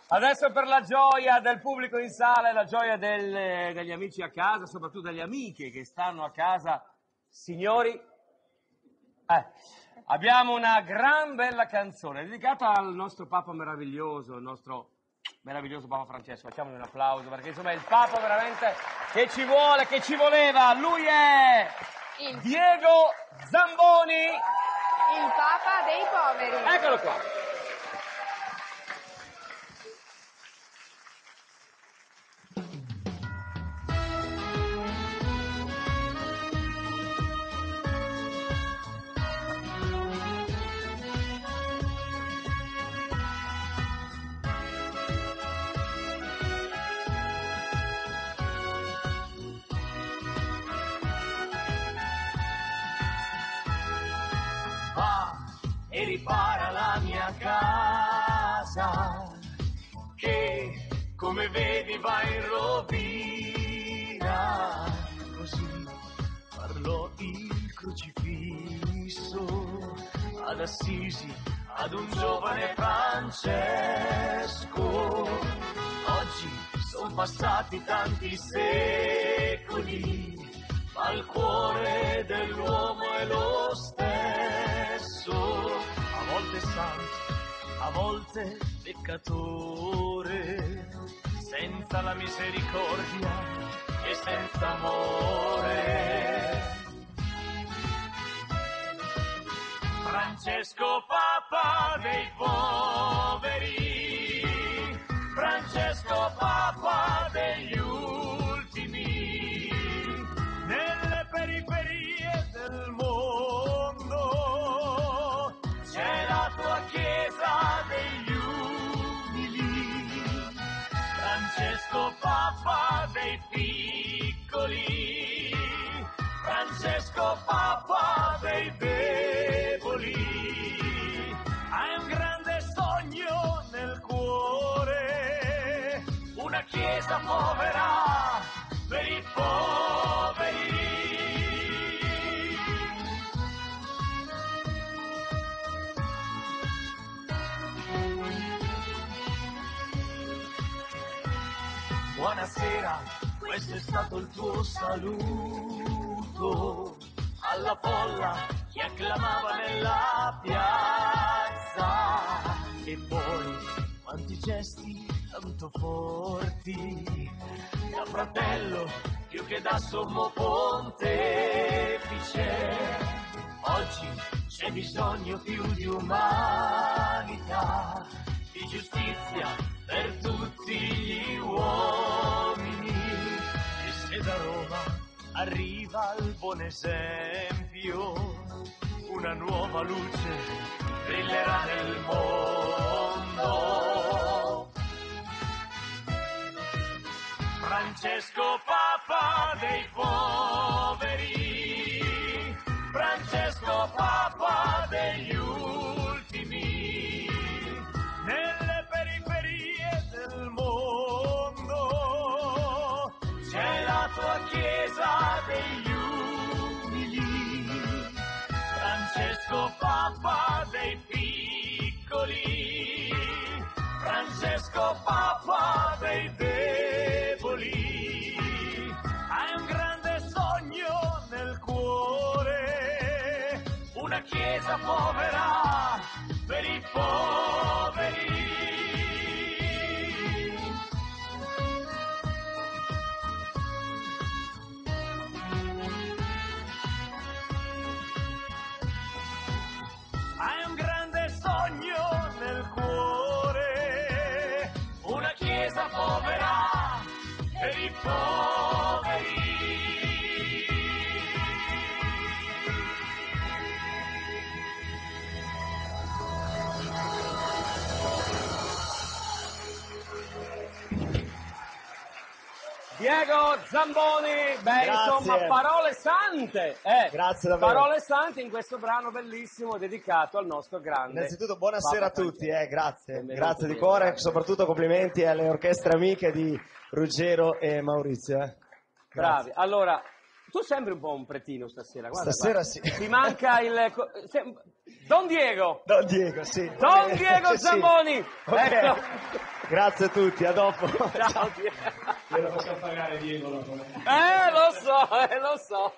Adesso per la gioia del pubblico in sala e la gioia degli amici a casa, soprattutto delle amiche che stanno a casa, signori, abbiamo una gran bella canzone dedicata al nostro Papa meraviglioso, il nostro meraviglioso Papa Francesco. Facciamogli un applauso perché insomma è il Papa veramente che ci vuole, che ci voleva. Lui è Diego Zamboni, il Papa dei poveri. Eccolo qua. E ripara la mia casa che come vedi va in rovina, così parlò il crocifisso ad Assisi ad un giovane Francesco. Oggi sono passati tanti secoli ma il cuore dell'uomo è lo stesso, a volte santo, a volte peccatore, senza la misericordia e senza amore. Francesco Papa dei poveri, Francesco Papa degli ultimi, nelle periferie del mondo c'è la tua chiesa degli umili. Francesco Papa dei piccoli, Francesco Papa dei deboli, hai un grande sogno nel cuore, una chiesa povera per i poveri. Buonasera, questo è stato il tuo saluto alla folla che acclamava nella piazza. E poi quanti gesti tanto forti, da fratello più che da sommo pontefice. Oggi c'è bisogno più di umanità, di giustizia per tutti gli uomini. E se da Roma arriva il buon esempio, una nuova luce brillerà nel mondo. Francesco Papa dei poveri, Francesco Papa degli ultimi, nelle periferie del mondo c'è la tua chiesa degli umili. Francesco Papa dei piccoli, Francesco Papa dei deboli, hai un grande sogno nel cuore, una chiesa povera per i poveri. Hai un grande sogno nel cuore, una chiesa povera per i poveri. Diego Zamboni, insomma, parole sante, Grazie davvero. Parole sante in questo brano bellissimo dedicato al nostro grande. Innanzitutto buonasera Papa a tutti, Francesco. grazie di cuore, soprattutto complimenti alle orchestre amiche di Ruggero e Maurizio. Bravi, allora, Tu sembri un po' un pretino stasera, guarda. Stasera guarda. sì. Ti manca il... Don Diego! Don Diego, sì. Don Diego Sì. Zamboni! Ok. Ecco. Grazie a tutti, a dopo. Ciao Diego! Glielo possiamo pagare Diego dopo. Lo so.